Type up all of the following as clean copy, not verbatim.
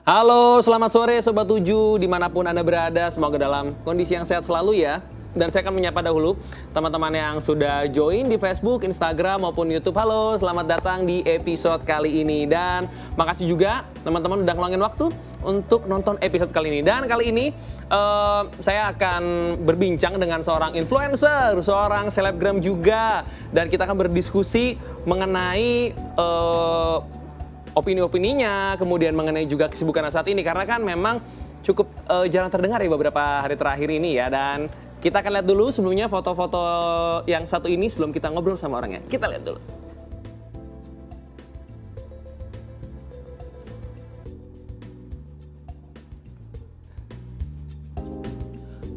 Halo, selamat sore Sobat 7, dimanapun Anda berada, semoga dalam kondisi yang sehat selalu ya. Dan saya akan menyapa dahulu teman-teman yang sudah join di Facebook, Instagram, maupun YouTube. Halo, selamat datang di episode kali ini. Dan makasih juga teman-teman udah ngeluangin waktu untuk nonton episode kali ini. Dan kali ini saya akan berbincang dengan seorang influencer, seorang selebgram juga. Dan kita akan berdiskusi mengenai opini-opininya, kemudian mengenai juga kesibukan saat ini. Karena kan memang cukup jarang terdengar ya beberapa hari terakhir ini ya. Dan kita akan lihat dulu sebelumnya foto-foto yang satu ini sebelum kita ngobrol sama orangnya. Kita lihat dulu.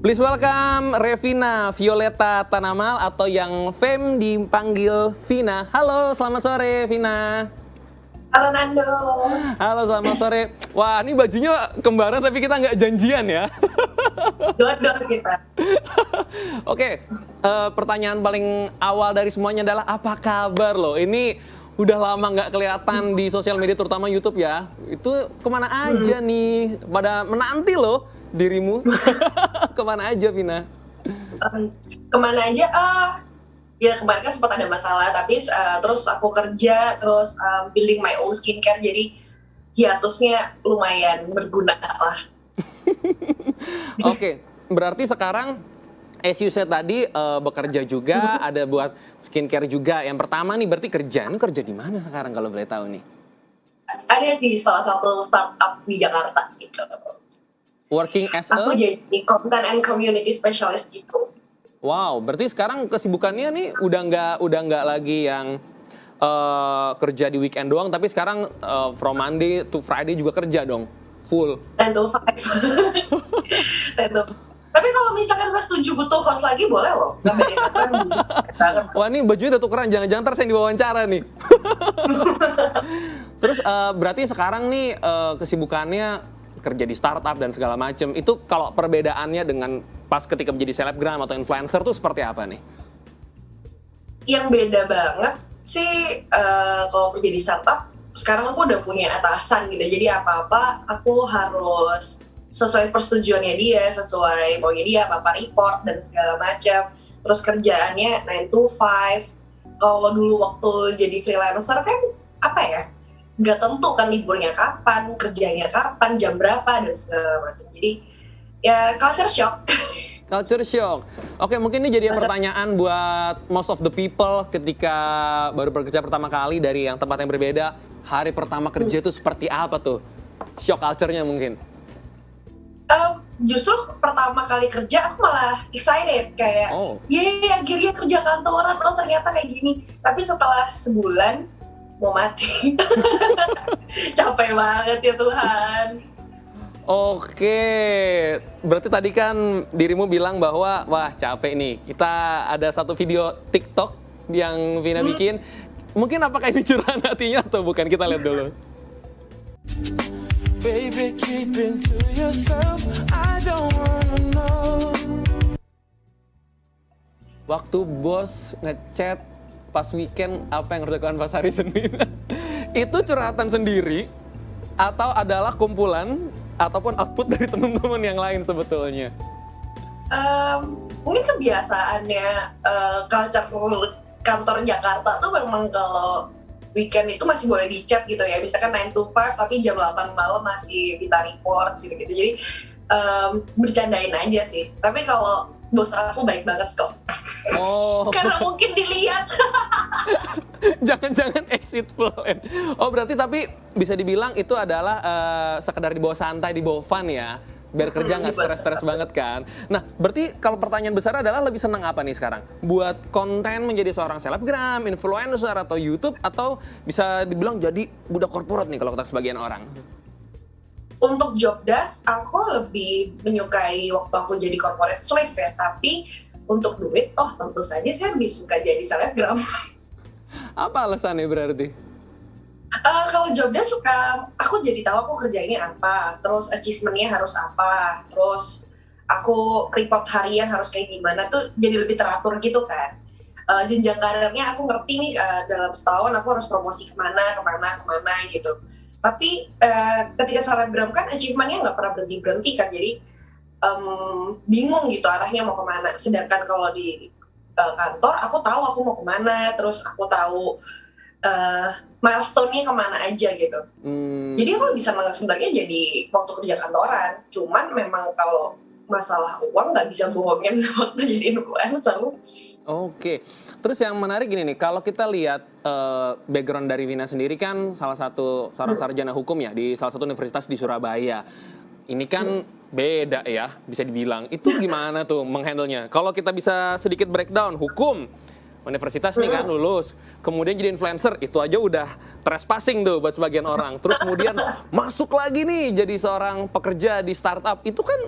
Please welcome Revina Violeta Tanamal atau yang fame dipanggil Vina. Halo, selamat sore Vina. Halo Nando. Halo, selamat sore. Wah, ini bajunya kembaran tapi kita nggak janjian ya. Dua-dua kita. Oke, pertanyaan paling awal dari semuanya adalah apa kabar lo? Ini udah lama nggak kelihatan di sosial media terutama YouTube ya. Itu kemana aja nih? Pada menanti lo dirimu. Kemana aja Vina? Kemana aja? Ya kemarin kan sempat ada masalah, tapi terus aku kerja, terus building my own skincare, jadi hiatusnya lumayan berguna lah. Oke, berarti sekarang as you said tadi bekerja juga, ada buat skincare juga. Yang pertama nih berarti kerja. Ini kerja di mana sekarang kalau boleh tahu nih? Ada di salah satu startup di Jakarta gitu. Working as a? Aku jadi content and community specialist gitu. Wow, berarti sekarang kesibukannya nih udah nggak lagi yang kerja di weekend doang, tapi sekarang from Monday to Friday juga kerja dong, full. 10 to 5. 10 to 5. Tapi kalau misalkan nggak setuju butuh host lagi boleh loh. Nggak beda banget. Wah, ini bajunya udah tukeran, jangan-jangan ntar saya yang diwawancara nih. Terus berarti sekarang nih kesibukannya kerja di startup dan segala macem. Itu kalau perbedaannya dengan pas ketika menjadi selebgram atau influencer tuh seperti apa nih? Yang beda banget sih kalau kerja di startup, sekarang aku udah punya atasan gitu. Jadi apa-apa aku harus sesuai persetujuannya dia, sesuai maunya dia, apa-apa report dan segala macam. Terus kerjaannya 9 to 5. Kalau dulu waktu jadi freelancer kan apa ya? Nggak tentu kan liburnya kapan, kerjanya kapan, jam berapa, dan segala macam. Jadi ya culture shock. Culture shock. Oke, mungkin ini jadi pertanyaan buat most of the people ketika baru bekerja pertama kali dari yang tempat yang berbeda. Hari pertama kerja itu seperti apa tuh? Shock culture-nya mungkin. Justru pertama kali kerja aku malah excited kayak, akhirnya kerja kantoran, ternyata kayak gini. Tapi setelah sebulan mau mati. Capek banget ya Tuhan. Oke, berarti tadi kan dirimu bilang bahwa wah capek nih. Kita ada satu video TikTok yang Vina bikin. Mungkin apakah ini curahan hatinya atau bukan? Kita lihat dulu. Baby, keep it to yourself. I don't wanna know. Waktu bos ngechat pas weekend apa yang harus dilakukan pas hari Senin? Itu curhatan sendiri atau adalah kumpulan ataupun output dari teman-teman yang lain sebetulnya? Mungkin kebiasaannya culture kantor Jakarta tuh memang kalau weekend itu masih boleh di chat gitu ya, misalkan 9 to 5 tapi jam 8 malam masih kita report gitu-gitu. Jadi bercandain aja sih, tapi kalau bos aku baik banget kok. Karena mungkin dilihat. Jangan-jangan exit plan. Oh, berarti tapi bisa dibilang itu adalah sekedar dibawa santai, dibawa fun ya. Biar kerja nggak stres-stres banget kan. Nah, berarti kalau pertanyaan besar adalah lebih senang apa nih sekarang? Buat konten menjadi seorang selebgram, influencer, atau YouTube, atau bisa dibilang jadi budak korporat nih kalau kata sebagian orang? Untuk job desk, aku lebih menyukai waktu aku jadi corporate slave ya. Tapi untuk duit, tentu saja saya lebih suka jadi selebgram. Apa alasannya berarti? Kalau job desk aku jadi tahu aku kerjanya apa, terus achievementnya harus apa, terus aku report harian harus kayak gimana tuh jadi lebih teratur gitu kan. Jenjang karirnya aku ngerti nih dalam setahun aku harus promosi kemana gitu. Tapi ketika selebgram kan achievementnya nggak pernah berhenti kan, jadi bingung gitu arahnya mau kemana. Sedangkan kalau di kantor aku tahu aku mau kemana, terus aku tahu milestone-nya kemana aja gitu. Jadi aku bisa sebenarnya jadi waktu kerja kantoran. Cuman memang kalau masalah uang nggak bisa bohongin waktu jadi influencer. Oke, terus yang menarik gini nih, kalau kita lihat background dari Vina sendiri kan salah satu seorang sarjana hukum ya di salah satu universitas di Surabaya. Ini kan beda ya, bisa dibilang. Itu gimana tuh menghandle-nya? Kalau kita bisa sedikit breakdown, hukum, universitas nih kan lulus, kemudian jadi influencer, itu aja udah trespassing tuh buat sebagian orang. Terus kemudian masuk lagi nih jadi seorang pekerja di startup, itu kan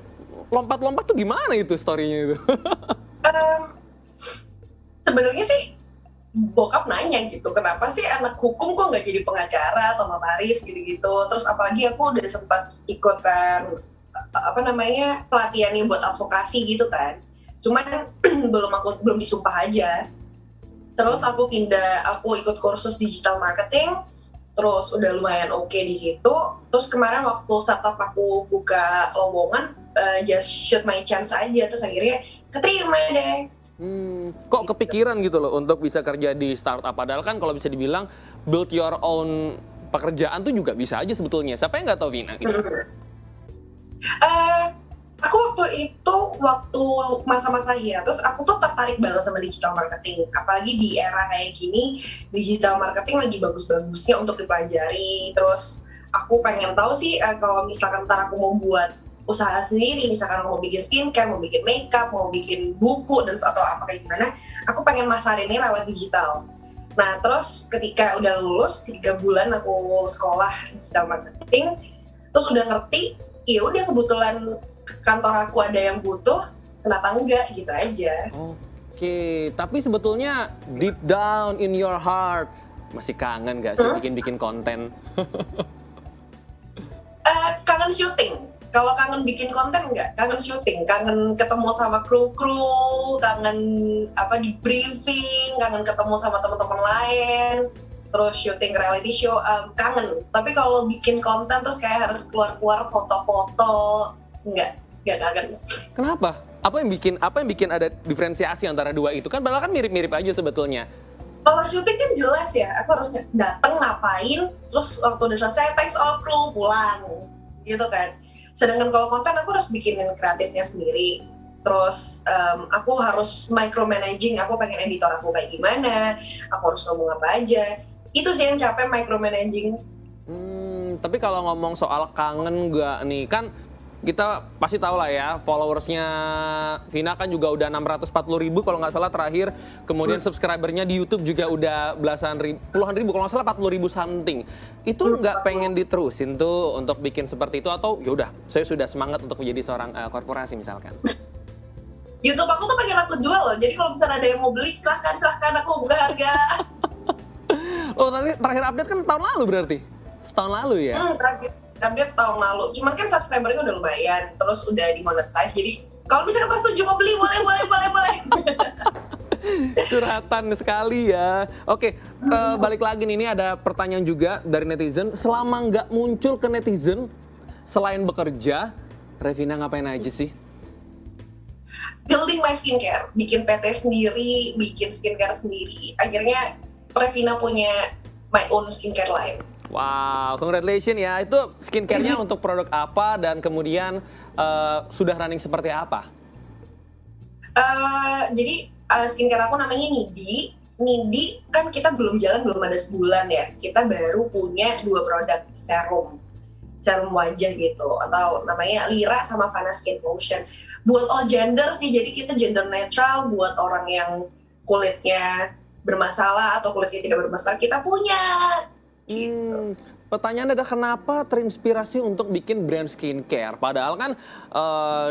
lompat-lompat tuh gimana itu story-nya itu? Sebenarnya sih bokap nanya gitu, kenapa sih anak hukum kok nggak jadi pengacara atau notaris gitu-gitu. Terus apalagi aku udah sempat ikutan pelatihannya buat advokasi gitu kan. Cuman belum disumpah aja. Terus aku ikut kursus digital marketing, terus udah lumayan oke di situ. Terus kemarin waktu startup aku buka lowongan, just shoot my chance aja, terus akhirnya keterima deh. Kok kepikiran gitu loh untuk bisa kerja di startup? Padahal kan kalau bisa dibilang build your own pekerjaan tuh juga bisa aja sebetulnya. Siapa yang nggak tahu Vina? Gitu? Aku waktu masa-masa hiatus, aku tuh tertarik banget sama digital marketing. Apalagi di era kayak gini, digital marketing lagi bagus-bagusnya untuk dipelajari. Terus aku pengen tahu sih kalau misalkan ntar aku mau buat usaha sendiri, misalkan mau bikin skincare, mau bikin makeup, mau bikin buku, dan atau apa kayak gimana, aku pengen masarinnya lewat digital. Nah, terus ketika udah lulus, 3 bulan aku sekolah digital marketing, terus udah ngerti, ya udah kebetulan kantor aku ada yang butuh, kenapa enggak gitu aja. Oke, tapi sebetulnya deep down in your heart masih kangen gak sih bikin konten? Kangen syuting. Kalau kangen bikin konten enggak, kangen syuting, kangen ketemu sama kru, kangen di briefing, kangen ketemu sama teman-teman lain, terus syuting reality show, kangen. Tapi kalau bikin konten terus kayak harus keluar foto-foto, enggak kangen. Kenapa? Apa yang bikin ada diferensiasi antara dua itu? Kan padahal kan mirip-mirip aja sebetulnya. Kalau syuting kan jelas ya, aku harus datang ngapain, terus waktu udah selesai thanks all crew pulang, gitu kan. Sedangkan kalau konten aku harus bikinin kreatifnya sendiri. Terus aku harus micromanaging, aku pengen editor aku kayak gimana, aku harus ngomong apa aja. Itu sih yang capek, micromanaging. Tapi kalau ngomong soal kangen nggak nih, kan kita pasti tahu lah ya, followersnya Vina kan juga udah 640.000 kalau nggak salah terakhir. Kemudian subscribernya di YouTube juga udah puluhan ribu, kalau nggak salah 40.000 something. Itu nggak pengen diterusin tuh untuk bikin seperti itu, atau yaudah saya sudah semangat untuk menjadi seorang korporasi misalkan? YouTube aku tuh pengen aku jual loh, jadi kalau misalnya ada yang mau beli silahkan aku buka harga. Oh, tadi terakhir update kan tahun lalu berarti? Setahun lalu ya? Terakhir update tahun lalu, cuman kan subscribernya udah lumayan, terus udah dimonetize, jadi kalau misalkan pas setuju mau beli, boleh. Curhatan sekali ya. Oke, balik lagi nih, ini ada pertanyaan juga dari netizen. Selama nggak muncul ke netizen, selain bekerja, Revina ngapain aja sih? Building my skincare, bikin PT sendiri, bikin skincare sendiri. Akhirnya Revina punya my own skincare line. Wow, congratulations ya. Itu skincare-nya untuk produk apa dan kemudian sudah running seperti apa? Jadi skincare aku namanya Nidi. Nidi kan kita belum ada sebulan ya. Kita baru punya 2 produk serum wajah gitu, atau namanya Lira sama Fana Skin Motion. Buat all gender sih, jadi kita gender neutral. Buat orang yang kulitnya bermasalah atau kulitnya tidak bermasalah, kita punya. Pertanyaannya adalah kenapa terinspirasi untuk bikin brand skincare? Padahal kan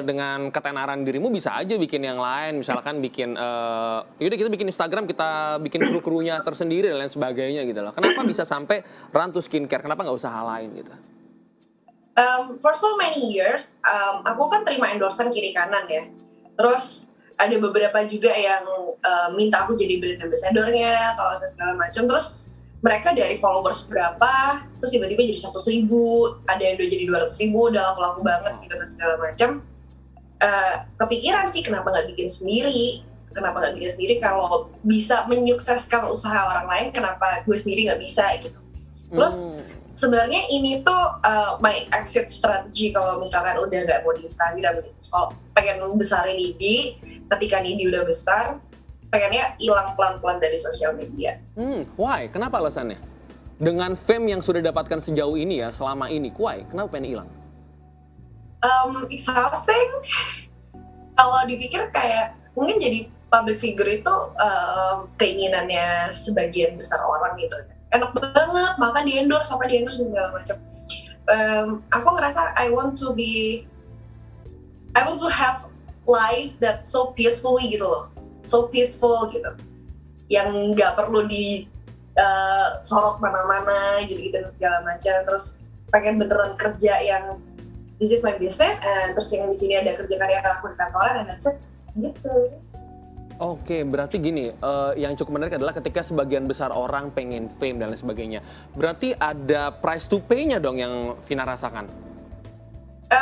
dengan ketenaran dirimu bisa aja bikin yang lain, misalkan bikin yaudah kita bikin Instagram, kita bikin kru-krunya tersendiri dan lain sebagainya gitu loh. Kenapa bisa sampai run to skincare? Kenapa nggak usaha lain gitu? For so many years, aku kan terima endorsean kiri kanan ya. Terus ada beberapa juga yang minta aku jadi brand ambassador-nya atau segala macam. Terus mereka dari followers berapa, terus tiba-tiba jadi 100.000, ada yang udah jadi 200.000, udah laku-laku banget gitu dan segala macam. Kepikiran sih kenapa nggak bikin sendiri kalau bisa menyukseskan usaha orang lain, kenapa gue sendiri nggak bisa gitu. Terus sebenarnya ini tuh my exit strategy kalau misalkan udah nggak mau di Instagram gitu. Kalau pengen besarin Nidi, ketika Nidi udah besar, pengennya hilang pelan-pelan dari sosial media. Why? Kenapa alasannya? Dengan fame yang sudah dapatkan sejauh ini ya, selama ini, why? Kenapa pengen hilang? Exhausting. Kalau dipikir kayak mungkin jadi public figure itu keinginannya sebagian besar orang gitu. Enak banget, makan di endorse segala macam. Aku ngerasa I want to have life that so peacefully gitu loh. So peaceful gitu, yang nggak perlu di sorot mana-mana gitu-gitu dan segala macam. Terus pengen beneran kerja yang this is my business, terus yang di sini ada kerja karya aku di kantoran, dan that's it gitu. Oke, berarti gini, yang cukup menarik adalah ketika sebagian besar orang pengen fame dan lain sebagainya. Berarti ada price to pay-nya dong yang Vina rasakan?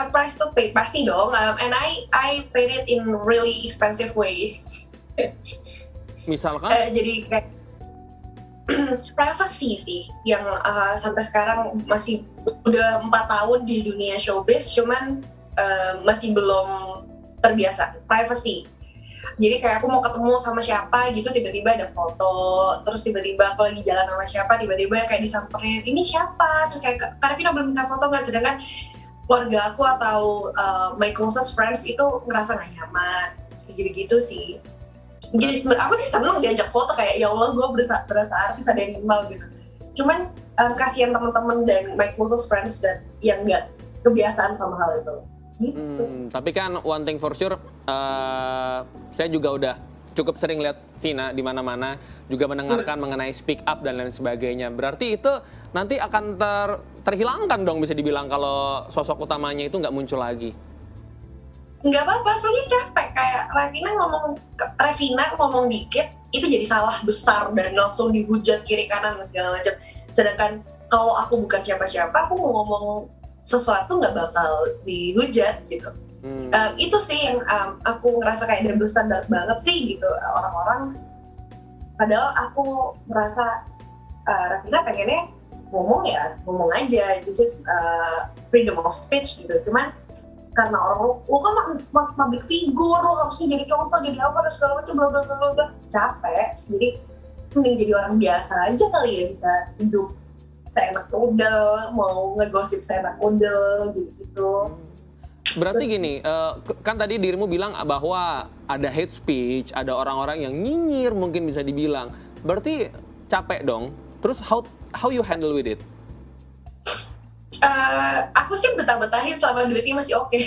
Price to pay pasti dong, and I paid it in really expensive way. Misalkan? Jadi kayak privacy sih yang sampai sekarang masih udah 4 tahun di dunia showbiz, cuman masih belum terbiasa privacy. Jadi kayak aku mau ketemu sama siapa gitu, tiba-tiba ada foto, terus tiba-tiba aku lagi jalan sama siapa, tiba-tiba kayak disamperin, ini siapa? Terus kayak Kak Vina belum minta foto nggak? Sedangkan keluarga aku atau my closest friends itu ngerasa nggak nyaman, kayak gitu-gitu sih. Jadi aku sih seneng diajak foto, kayak ya Allah gue berasa artis, ada yang kenal gitu. Cuman kasihan teman-teman dan my closest friends dan yang nggak kebiasaan sama hal itu. Gitu. Tapi kan one thing for sure, saya juga udah cukup sering lihat Vina di mana-mana, juga mendengarkan mengenai speak up dan lain sebagainya. Berarti itu nanti akan terhilangkan dong bisa dibilang kalau sosok utamanya itu nggak muncul lagi. Nggak apa-apa, soalnya capek. Kayak Revina ngomong dikit, itu jadi salah besar dan langsung dihujat kiri kanan dan segala macam. Sedangkan kalau aku bukan siapa-siapa, aku mau ngomong sesuatu nggak bakal dihujat gitu. Itu sih yang aku ngerasa kayak double standard banget sih gitu orang-orang. Padahal aku merasa Revina pengennya ngomong aja, this is freedom of speech gitu. Cuman karena orang lo kan public figure, lo harusnya jadi contoh, jadi apa dan segala macam, bla bla bla bla, capek. Jadi mending jadi orang biasa aja kali ya, bisa hidup seenak udel, mau ngegosip seenak udel gitu-gitu. Berarti gini, kan tadi dirimu bilang bahwa ada hate speech, ada orang-orang yang nyinyir mungkin bisa dibilang. Berarti capek dong. Terus how you handle with it? Aku sih betah-betahin selama duitnya masih oke.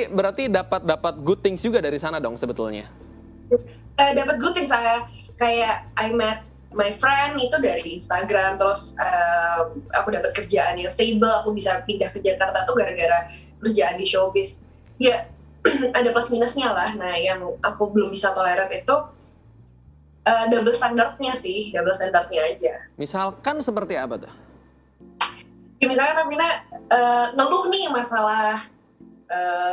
Berarti dapat good things juga dari sana dong sebetulnya. Dapat good things, saya kayak I met my friend itu dari Instagram, terus aku dapat kerjaan yang stable, aku bisa pindah ke Jakarta tuh gara-gara kerjaan di showbiz. Ya ada plus minusnya lah. Nah yang aku belum bisa toleran itu double standardnya aja. Misalkan seperti apa tuh? Ya misalnya Vina ngeluh nih masalah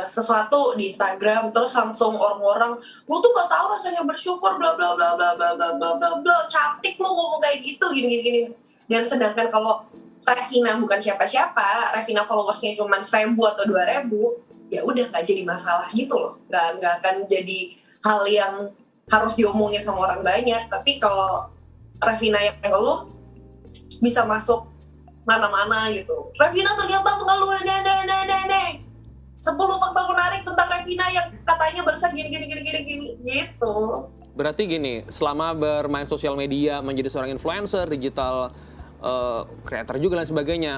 sesuatu di Instagram, terus langsung orang-orang, lu tuh gak tahu rasanya bersyukur, bla bla bla bla bla bla bla bla bla, cantik lu ngomong kayak gitu, gini. Dan sedangkan kalau Revina bukan siapa-siapa, Revina followersnya cuma 1.000 atau 2.000, ya udah nggak jadi masalah gitu loh, nggak akan jadi hal yang harus diomongin sama orang banyak. Tapi kalau Revina yang ngeluh bisa masuk mana-mana gitu. Revina ternyata mengeluh, 10 fakta menarik tentang Revina yang katanya barusan gini gitu. Berarti gini, selama bermain sosial media, menjadi seorang influencer, digital creator juga dan sebagainya,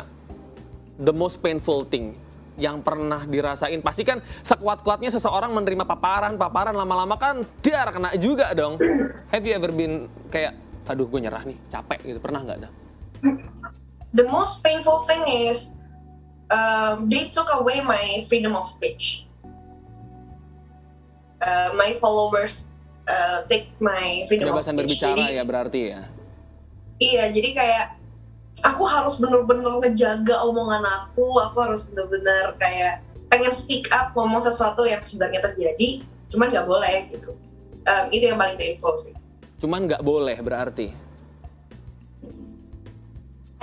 the most painful thing yang pernah dirasain, pasti kan sekuat-kuatnya seseorang menerima paparan lama-lama kan dar kena juga dong. Have you ever been kayak, aduh gue nyerah nih, capek gitu, pernah nggak tuh? The most painful thing is they took away my freedom of speech. My followers take my freedom of Kebebasan speech. berbicara Jadi ya berarti ya. iya, jadi kayak aku harus bener-bener ngejaga omongan aku harus bener-bener kayak pengen speak up ngomong sesuatu yang sebenarnya terjadi, cuman nggak boleh gitu. Itu yang paling painful sih. Cuman nggak boleh berarti.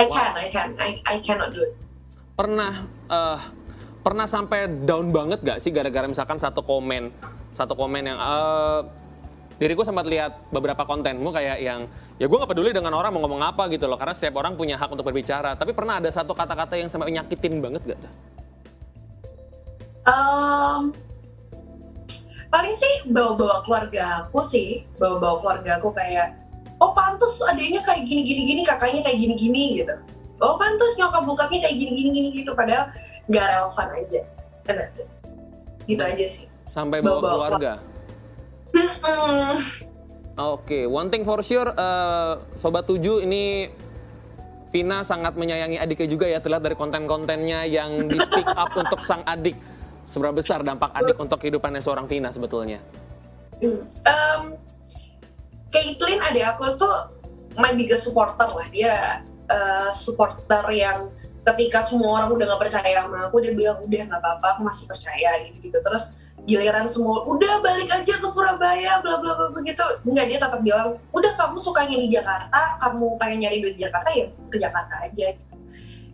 I cannot do it. Pernah sampai down banget gak sih gara-gara misalkan satu komen yang diriku sempat lihat beberapa kontenmu kayak yang ya gue nggak peduli dengan orang mau ngomong apa gitu loh, karena setiap orang punya hak untuk berbicara, tapi pernah ada satu kata-kata yang sampai nyakitin banget gak tuh? Paling sih bawa-bawa keluarga aku kayak, oh pantas adanya kayak gini, kakaknya kayak gini gitu. Oh pantas nyokap bokapnya kayak gini gitu, padahal nggak relevan aja. And that's it. Gitu aja sih. Sampai bawa keluarga? Oke, one thing for sure, Sobat 7 ini Vina sangat menyayangi adiknya juga ya, terlihat dari konten-kontennya yang di speak up untuk sang adik. Seberapa besar dampak adik untuk kehidupannya seorang Vina sebetulnya? Caitlyn adik aku tuh my biggest supporter lah. Dia supporter yang ketika semua orang udah gak percaya sama aku, dia bilang udah gak apa-apa, aku masih percaya gitu. Terus giliran semua udah balik aja ke Surabaya bla bla bla begitu, enggak, dia tetap bilang udah kamu sukanya di Jakarta, kamu pengen nyari duit di Jakarta ya ke Jakarta aja gitu.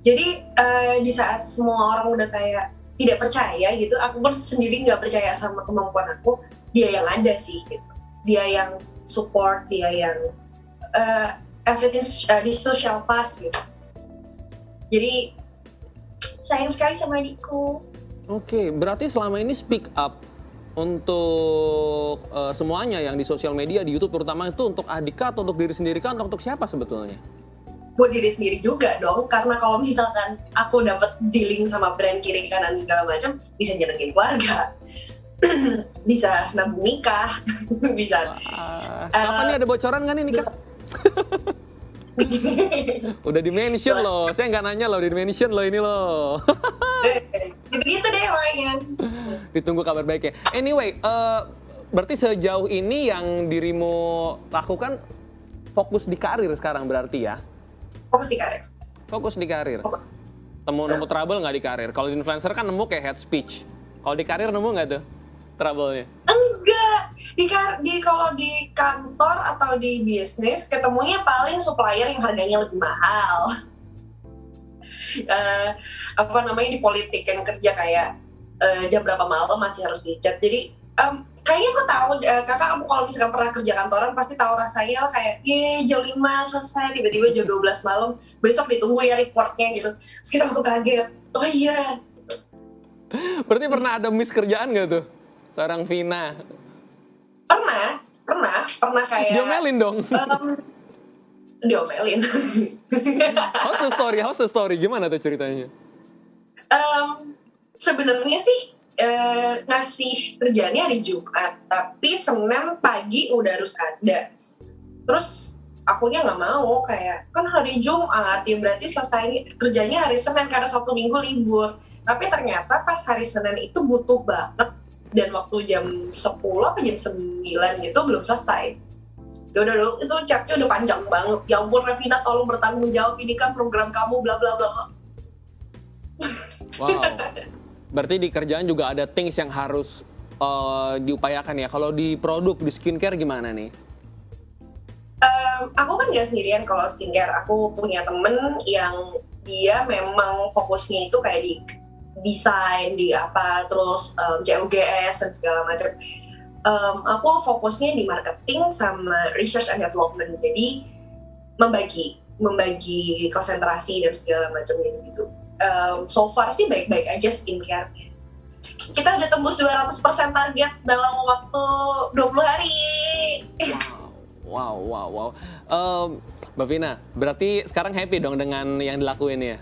Jadi di saat semua orang udah kayak tidak percaya gitu, aku pun sendiri nggak percaya sama kemampuan aku, dia yang ada sih gitu. Dia yang support, dia yang everything di social pass gitu. Jadi sayang sekali sama adikku. Oke, berarti selama ini speak up untuk semuanya yang di sosial media, di YouTube terutama, itu untuk adik atau untuk diri sendiri kan, untuk siapa sebetulnya? Buat diri sendiri juga dong, karena kalau misalkan aku dapat dealing sama brand kiri kanan segala macam, bisa nyenengin keluarga, bisa nabung nikah, bisa. Kapan nih ada bocoran nggak nih nikah? Udah di-mention loh, saya nggak nanya loh, di-mention loh ini loh. Gitu-gitu deh makanya. Ditunggu kabar baiknya. Anyway, berarti sejauh ini yang dirimu lakukan fokus di karir sekarang berarti ya? Fokus di karir. Fokus di karir. Nemu trouble nggak di karir? Kalau di influencer kan nemu kayak head speech. Kalau di karir nemu nggak tuh trouble-nya? Enggak. Kalau di kantor atau di bisnis ketemunya paling supplier yang harganya lebih mahal. Di politik kan kerja kayak jam berapa malam masih harus dicat. Jadi kayaknya aku tahu, kakak kamu kalau misalkan pernah kerja kantoran pasti tahu rasanya lah, kayak jam 5 selesai, tiba-tiba jam 12 malam, besok ditunggu ya reportnya gitu. Terus kita langsung kaget, oh iya. Berarti pernah ada miss kerjaan nggak tuh seorang Vina? Pernah kayak diomelin dong. Diomelin. How's the story? Gimana tuh ceritanya? Sebenarnya sih ngasih kerjaannya hari Jumat, tapi Senin pagi udah harus ada. Terus akunya nggak mau, kayak kan hari Jumat ya berarti selesai kerjanya hari Senin karena Sabtu Minggu libur. Tapi ternyata pas hari Senin itu butuh banget, dan waktu jam 10 apa jam 9 gitu belum selesai. Ya udah, itu chatnya udah panjang banget. Ya ampun Revina, tolong bertanggung jawab, ini kan program kamu bla bla bla. Wow. Berarti di kerjaan juga ada things yang harus diupayakan ya. Kalau di produk, di skincare gimana nih? Aku kan nggak sendirian kalau skincare. Aku punya temen yang dia memang fokusnya itu kayak di desain, di apa, terus COGS dan segala macam. Aku fokusnya di marketing sama research and development. Jadi membagi konsentrasi dan segala macam gitu. So far sih baik-baik aja skincare-nya. Kita udah tembus 200% target dalam waktu 20 hari. Wow. Mbak Vina, berarti sekarang happy dong dengan yang dilakuin ya?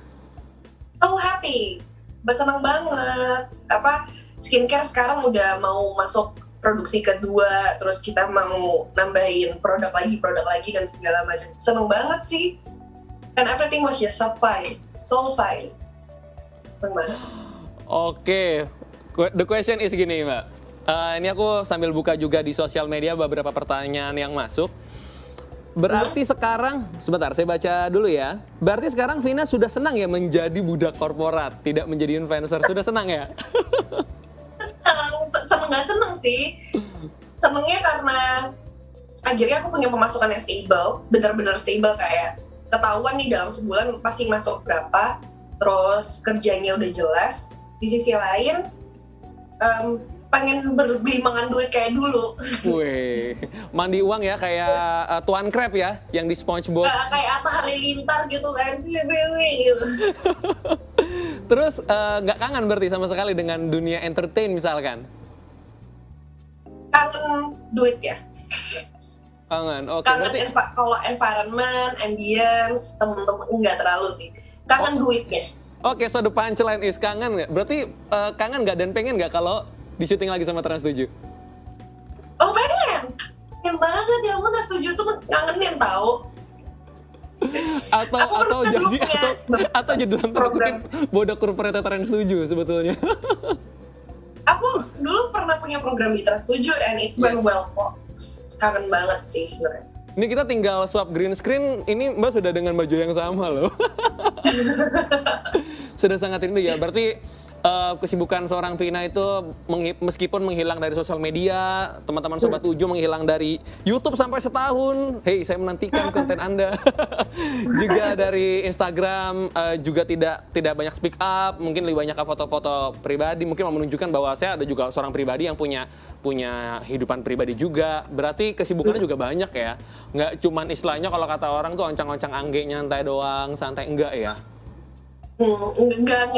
Oh happy, senang banget. Skincare sekarang udah mau masuk produksi kedua, terus kita mau nambahin produk lagi dan segala macam. Senang banget sih. And everything was just so fine. Oke, the question is gini Mbak. Ini aku sambil buka juga di sosial media beberapa pertanyaan yang masuk. Berarti sekarang, sebentar saya baca dulu ya. Berarti sekarang Vina sudah senang ya menjadi budak korporat, tidak menjadi influencer. Sudah senang ya? Seneng nggak seneng sih. Senengnya karena akhirnya aku punya pemasukan yang stable, benar-benar stable, kayak ketahuan nih dalam sebulan pasti masuk berapa, terus kerjanya udah jelas. Di sisi lain, pengen berbelimangan duit kayak dulu. Wih, mandi uang ya kayak Tuan Crab ya, yang di SpongeBob. Kayak Atta Halilintar gitu kan, gitu. Terus nggak kangen berarti sama sekali dengan dunia entertain misalkan? Kangen duit ya. Kangen, oke. Kangen Berarti kalau environment, ambience, temen-temen enggak terlalu sih. Kangen duitnya. oke, so the punchline is kangen nggak? Berarti kangen nggak dan pengen nggak kalau di syuting lagi sama Trans 7? Oh pengen banget ya, aku Trans 7 tuh ngangenin tahu. Atau jadi dalam tanda kutip bodoh korporat Trans 7 sebetulnya. Aku dulu pernah punya program di Trans 7 and it went well kok. Kangen banget sih sebenarnya. Ini kita tinggal swap green screen, ini Mbak sudah dengan baju yang sama loh. Sudah sangat rindu ya, berarti kesibukan seorang Vina itu meskipun menghilang dari sosial media, teman-teman Sobat 7 menghilang dari YouTube sampai setahun. Hey, saya menantikan konten Anda. Juga dari Instagram juga tidak banyak speak up, mungkin lebih banyak foto-foto pribadi, mungkin menunjukkan bahwa saya ada juga seorang pribadi yang punya kehidupan pribadi juga. Berarti kesibukannya juga banyak ya. Nggak cuman istilahnya kalau kata orang tuh oncang-oncang angge nyantai doang, santai, enggak ya. Nggak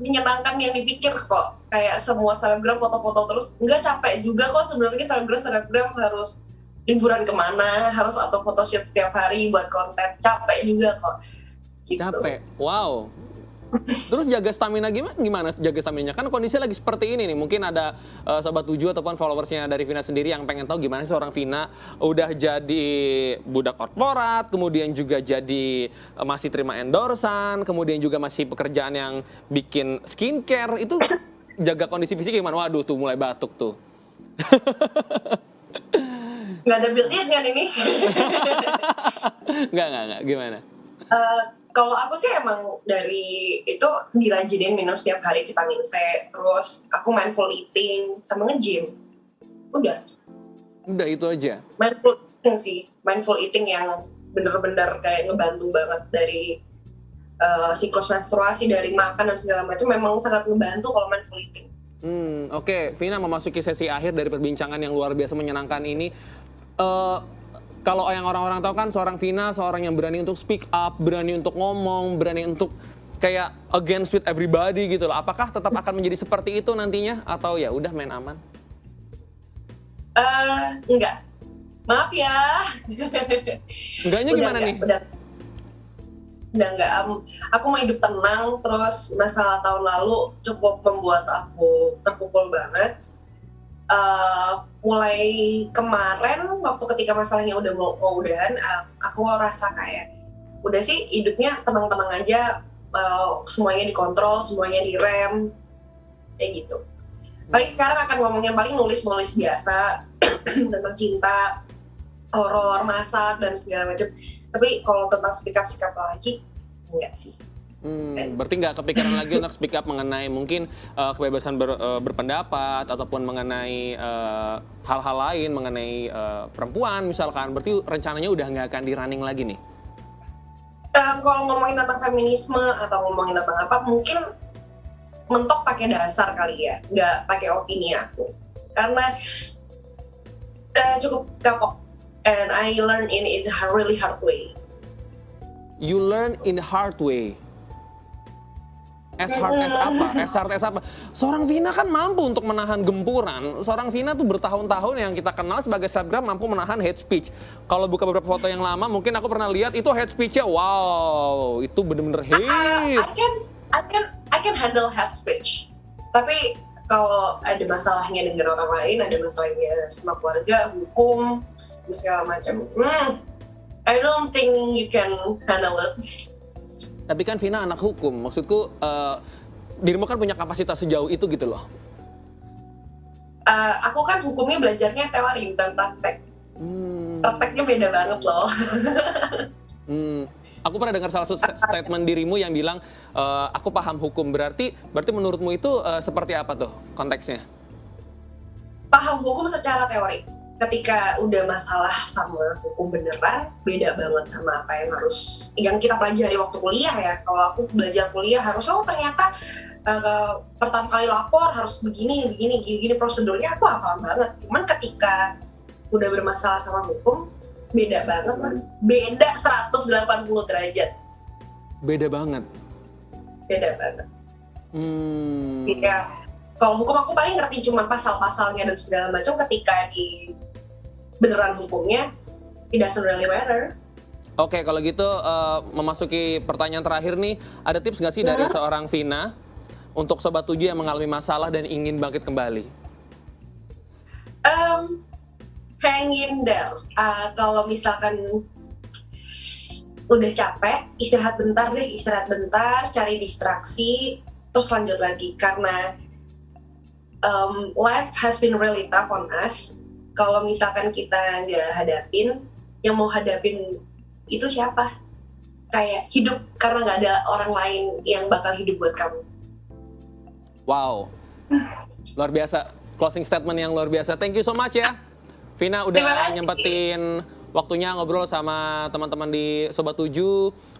menyenangkan yang dipikir kok. Kayak semua selebgram foto-foto terus, nggak capek juga kok sebenarnya. Selebgram harus liburan kemana, harus atau photoshoot setiap hari buat konten, capek juga kok gitu. Capek, wow. Terus jaga stamina gimana jaga stamina? Kan kondisinya lagi seperti ini nih. Mungkin ada Sobat 7 ataupun followersnya dari Vina sendiri yang pengen tahu gimana sih seorang Vina udah jadi budak korporat, kemudian juga jadi masih terima endorsan, kemudian juga masih pekerjaan yang bikin skincare. Itu jaga kondisi fisik gimana? Waduh tuh mulai batuk tuh. Nggak ada built-in kan ini? Nggak. Gimana? Kalau aku sih emang dari itu dirajinin minum setiap hari vitamin C, terus aku mindful eating sama nge-gym. Udah itu aja. Mindful eating yang bener-bener kayak ngebantu banget dari siklus menstruasi, dari makan dan segala macam, memang sangat ngebantu kalau mindful eating. Oke. Vina memasuki sesi akhir dari perbincangan yang luar biasa menyenangkan ini. Kalau yang orang-orang tahu kan seorang Vina, seorang yang berani untuk speak up, berani untuk ngomong, berani untuk kayak against with everybody gitu loh. Apakah tetap akan menjadi seperti itu nantinya atau ya udah main aman? Enggak. Maaf ya. Enggaknya gimana nih? Udah enggak. Aku mau hidup tenang, terus masalah tahun lalu cukup membuat aku terpukul banget. Mulai kemarin waktu ketika masalahnya udah mau udahan, aku rasa kayak udah sih hidupnya tenang-tenang aja, semuanya dikontrol, semuanya direm, kayak gitu. Paling sekarang akan ngomongin paling nulis biasa tentang cinta, horor, masak dan segala macam. Tapi kalau tentang speak up lagi enggak sih. Berarti nggak kepikiran lagi untuk speak up mengenai mungkin kebebasan berpendapat ataupun mengenai hal-hal lain mengenai perempuan misalkan. Berarti rencananya udah nggak akan di running lagi nih? Kalau ngomongin tentang feminisme atau ngomongin tentang apa, mungkin mentok pakai dasar kali ya, nggak pakai opini aku. Karena cukup kapok. And I learn in a really hard way. You learn in the hard way. As hard as apa? Seorang Vina kan mampu untuk menahan gempuran. Seorang Vina tuh bertahun-tahun yang kita kenal sebagai selebgram mampu menahan hate speech. Kalau buka beberapa foto yang lama, mungkin aku pernah lihat itu hate speech-nya. Wow, itu bener-bener hate. I can handle hate speech. Tapi kalau ada masalahnya dengan orang lain, ada masalahnya sama keluarga, hukum, segala macam, I don't think you can handle it. Tapi kan Vina anak hukum, maksudku dirimu kan punya kapasitas sejauh itu gitu loh. Aku kan hukumnya belajarnya teori bukan praktek. Hmm. Prakteknya beda banget loh. Aku pernah dengar salah satu statement dirimu yang bilang, aku paham hukum. Berarti menurutmu itu seperti apa tuh konteksnya? Paham hukum secara teori. Ketika udah masalah sama hukum beneran, beda banget sama apa yang kita pelajari waktu kuliah ya. Kalau aku belajar kuliah harus, ternyata pertama kali lapor harus begini prosedurnya, aku hafal banget. Cuman ketika udah bermasalah sama hukum, beda banget lah. Beda 180 derajat. Beda banget. Beda banget. Iya. Kalau hukum aku paling ngerti cuma pasal-pasalnya dan segala macam. Ketika di beneran hukumnya, it doesn't really matter. Oke, kalau gitu memasuki pertanyaan terakhir nih, ada tips nggak sih dari seorang Vina untuk Sobat 7 yang mengalami masalah dan ingin bangkit kembali? Hang in there. Kalau misalkan udah capek, istirahat bentar, cari distraksi, terus lanjut lagi. Karena life has been really tough on us. Kalau misalkan kita nggak hadapin, yang mau hadapin itu siapa? Kayak hidup karena nggak ada orang lain yang bakal hidup buat kamu. Wow, luar biasa. Closing statement yang luar biasa. Thank you so much ya, Vina, udah nyempetin waktunya ngobrol sama teman-teman di Sobat 7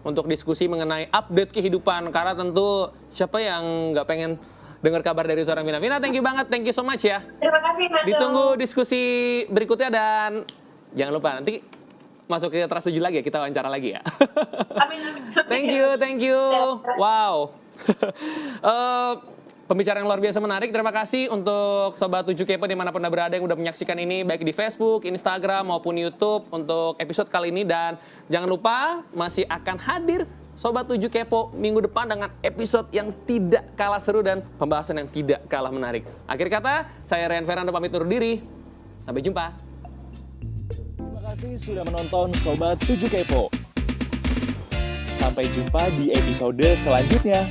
untuk diskusi mengenai update kehidupan. Karena tentu siapa yang nggak pengen dengar kabar dari seorang Vina. Vina, thank you banget, thank you so much ya. Terima kasih, Nando. Ditunggu diskusi berikutnya dan jangan lupa nanti masuk ke Trans 7 lagi ya, kita wawancara lagi ya. Amin. Thank you. Wow. Pembicaraan yang luar biasa menarik. Terima kasih untuk Sobat 7 Kepo dimanapun Anda berada yang udah menyaksikan ini, baik di Facebook, Instagram, maupun YouTube untuk episode kali ini. Dan jangan lupa masih akan hadir Sobat 7 Kepo minggu depan dengan episode yang tidak kalah seru dan pembahasan yang tidak kalah menarik. Akhir kata, saya Rian Fernando pamit undur diri. Sampai jumpa. Terima kasih sudah menonton Sobat 7 Kepo. Sampai jumpa di episode selanjutnya.